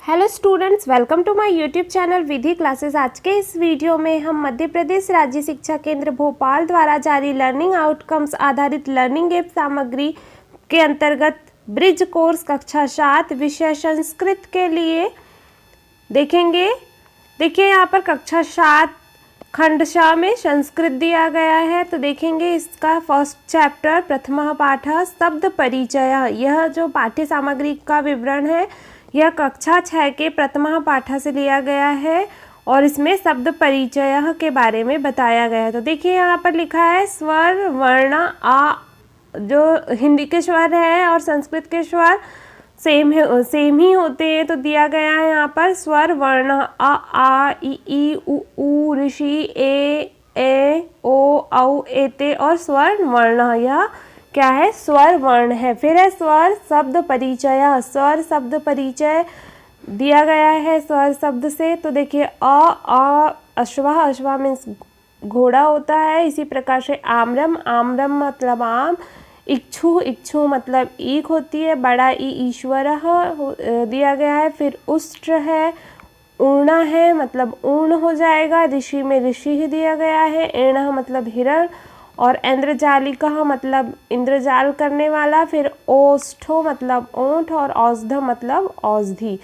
Hello students, welcome to my YouTube channel Vidhi classes. आज के इस वीडियो में हम मध्य प्रदेश राज्य शिक्षा केंद्र भोपाल द्वारा जारी लर्निंग आउटकम्स आधारित लर्निंग ऐप सामग्री के अंतर्गत ब्रिज कोर्स कक्षा 7 विषय संस्कृत के लिए देखेंगे। देखिए यहाँ पर कक्षा 7 खंड श में संस्कृत दिया गया है, तो देखेंगे इसका फर्स्ट चैप्टर प्रथम पाठ शब्द परिचय। यह जो पाठ्य सामग्री का विवरण है यह कक्षा 6 के प्रथम पाठ से लिया गया है और इसमें शब्द परिचय के बारे में बताया गया है। तो देखिए यहाँ पर लिखा है स्वर वर्ण आ, जो हिंदी के स्वर है और संस्कृत के स्वर सेम ही होते हैं। तो दिया गया है यहाँ पर स्वर वर्ण आ ई उ ऋषि ए ओ औ एते और स्वर वर्ण, यह क्या है, स्वर वर्ण है। फिर है स्वर शब्द परिचय। स्वर शब्द परिचय दिया गया है स्वर शब्द से। तो देखिए अश्वः, अश्वा मीन्स घोड़ा होता है। इसी प्रकार से आम्रम, आम्रम मतलब आम। इक्षु, इक्षु मतलब ईख होती है। बड़ा ई ईश्वर दिया गया है। फिर उष्ट्र है, ऊर्ण है मतलब ऊर्ण हो जाएगा। ऋषि में ऋषि ही दिया गया है। एण मतलब हिरण और इंद्रजालिका मतलब इंद्रजाल करने वाला। फिर ओष्ठो मतलब ओंठ और औषध मतलब औषधि।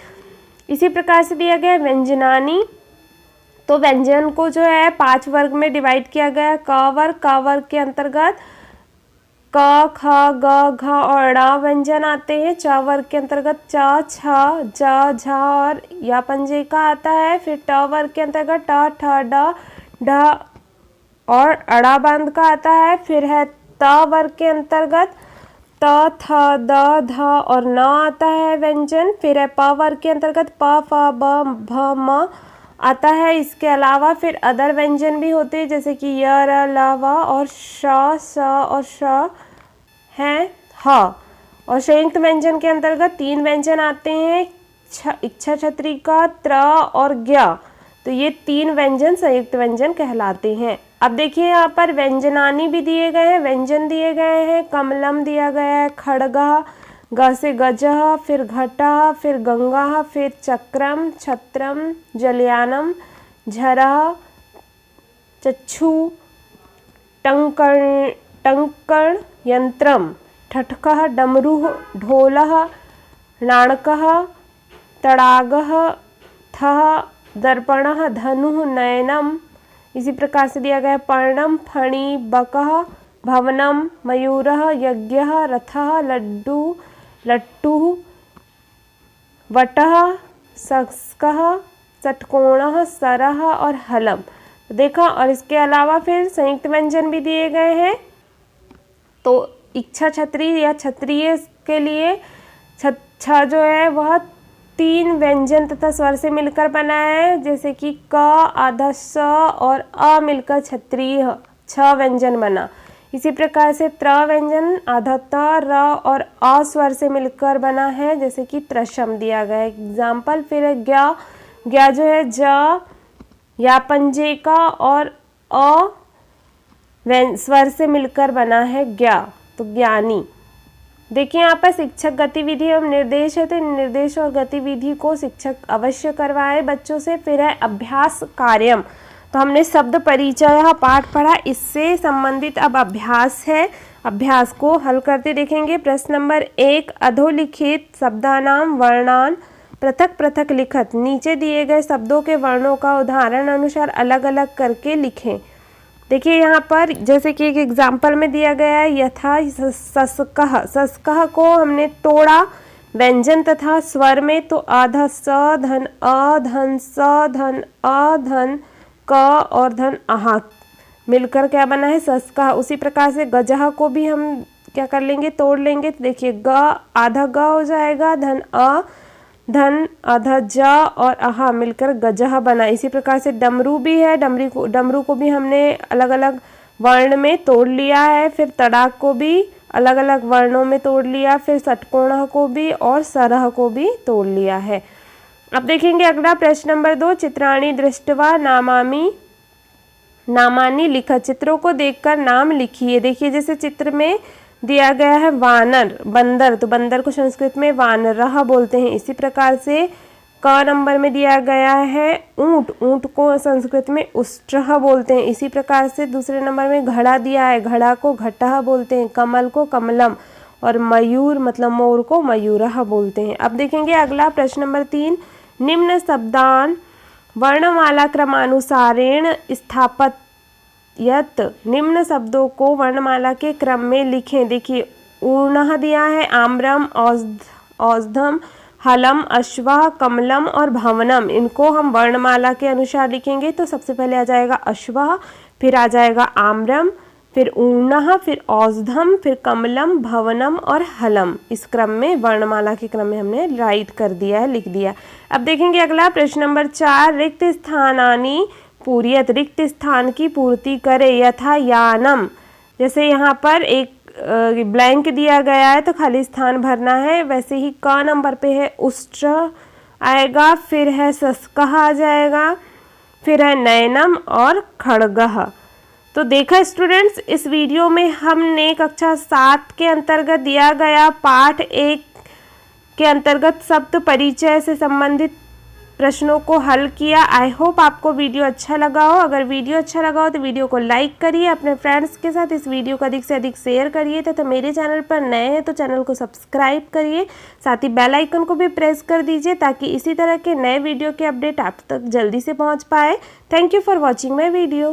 इसी प्रकार से दिया गया व्यंजनानी। तो व्यंजन को जो है 5 वर्ग में डिवाइड किया गया है। क वर्ग के अंतर्गत क ख ग घ और ड़ व्यंजन आते हैं। च वर्ग के अंतर्गत च छ ज झ और या पंजे का आता है। फिर ट वर्ग के अंतर्गत ट ठ ड ढ और अड़ा बांध का आता है। फिर है त वर्ग के अंतर्गत त थ द ध और न आता है व्यंजन। फिर है प वर्ग के अंतर्गत प फ ब भ म आता है। इसके अलावा फिर अदर व्यंजन भी होते हैं जैसे कि य र ल व और श स और श है ह। और संयुक्त व्यंजन के अंतर्गत 3 व्यंजन आते हैं, इच्छा छत्री का, त्र और ज्ञ। तो ये 3 व्यंजन संयुक्त व्यंजन कहलाते हैं। अब देखिए यहाँ पर व्यंजनानी भी दिए गए हैं, व्यंजन दिए गए हैं। कमलम दिया गया है, खड़गा, ग से गजह, फिर घटः, फिर गंगा, फिर चक्रम, छत्रम, जलयानम, झरः, चक्षु, टंकण, यंत्रम, ठठकः, डमरुः, ढोलः, नाणकः, तड़ागः, थः, दर्पणः, धनुः, नयनम। इसी प्रकार से दिया गया पर्णम, फणी, बकः, भवनम, मयूरः, यज्ञः, रथः, लट्टुः, वटः, शंखः, षट्कोणः, सरः और हलम। देखा। और इसके अलावा फिर संयुक्त व्यंजन भी दिए गए हैं। तो इच्छा छत्री या क्षत्रिय के लिए छ जो है वह 3 व्यंजन तथा स्वर से मिलकर बना है, जैसे कि क आधा स और अ मिलकर क्षत्रिय 6 व्यंजन बना। इसी प्रकार से त्र व्यंजन आधा त र और अ स्वर से मिलकर बना है, जैसे कि त्रशम दिया गया है एग्जाम्पल। फिर है ज्ञ, ज्ञ जो है ज या पंजे का और अ स्वर से मिलकर बना है ज्ञ, तो ज्ञानी। देखिए यहाँ पर शिक्षक गतिविधि एवं निर्देश है, तो निर्देश और गतिविधि को शिक्षक अवश्य करवाए बच्चों से। फिर है अभ्यास कार्यम। तो हमने शब्द परिचय पाठ पढ़ा, इससे संबंधित अब अभ्यास है। अभ्यास को हल करते देखेंगे। प्रश्न नंबर 1, अधोलिखित शब्दानाम वर्णान पृथक पृथक लिखत। नीचे दिए गए शब्दों के वर्णों का उदाहरण अनुसार अलग अलग करके लिखें। देखिए यहाँ पर जैसे कि एक एग्जाम्पल में दिया गया है यथा सस्कः। सस्कः को हमने तोड़ा व्यंजन तथा स्वर में, तो आधा स धन अ धन स धन अ धन क और धन आहा मिलकर क्या बना है, सस्कः। उसी प्रकार से गजह को भी हम क्या कर लेंगे, तोड़ लेंगे। तो देखिए ग आधा ग हो जाएगा, धन अ धन आधा ज और आहा मिलकर गजह बना। इसी प्रकार से डमरू भी है, डमरू को भी हमने अलग अलग वर्ण में तोड़ लिया है। फिर तड़ाक को भी अलग अलग वर्णों में तोड़ लिया। फिर षट्कोण को भी और सरह को भी तोड़ लिया है। अब देखेंगे अगला प्रश्न नंबर 2, चित्राणि दृष्ट्वा नामानि लिखत। चित्रों को देखकर नाम लिखिए। देखिए जैसे चित्र में दिया गया है वानर, बंदर, तो बंदर को संस्कृत में वानरः बोलते हैं। इसी प्रकार से क नंबर में दिया गया है ऊंट, ऊंट को संस्कृत में उष्ट्रः बोलते हैं। इसी प्रकार से दूसरे नंबर में घड़ा दिया है, घड़ा को घटः बोलते हैं, कमल को कमलम और मयूर मतलब मोर को मयूरः बोलते हैं। अब देखेंगे अगला प्रश्न नंबर 3, निम्न शब्दान वर्णमाला क्रमानुसारेण स्थापयत, निम्न शब्दों को वर्णमाला के क्रम में लिखें। देखिए ऊर्णः दिया है, आम्रम, औषधम, हलम, अश्वः, कमलम और भवनम, इनको हम वर्णमाला के अनुसार लिखेंगे। तो सबसे पहले आ जाएगा अश्वः, फिर आ जाएगा आम्रम, फिर ऊर्णः, फिर औषधम, फिर कमलम, भवनम और हलम। इस क्रम में वर्णमाला के क्रम में हमने राइट कर दिया है, लिख दिया। अब देखेंगे अगला प्रश्न नंबर 4, रिक्त स्थानानि पूरयत, रिक्त स्थान की पूर्ति करे। यथा यानम, जैसे यहाँ पर एक ब्लैंक दिया गया है तो खाली स्थान भरना है, वैसे ही क नंबर पे है उष्ट्र आएगा, फिर है शस्कः आ जाएगा, फिर है नयनम और खड्गः। तो देखा स्टूडेंट्स, इस वीडियो में हमने कक्षा 7 के अंतर्गत दिया गया पाठ 1 के अंतर्गत शब्द परिचय से संबंधित प्रश्नों को हल किया। आई होप आपको वीडियो अच्छा लगा हो। अगर वीडियो अच्छा लगा हो तो वीडियो को लाइक करिए, अपने फ्रेंड्स के साथ इस वीडियो को अधिक से अधिक शेयर करिए तथा मेरे चैनल पर नए हैं तो चैनल को सब्सक्राइब करिए, साथ ही बेल आइकन को भी प्रेस कर दीजिए ताकि इसी तरह के नए वीडियो के अपडेट आप तक जल्दी से पहुंच पाए। Thank you for watching my video.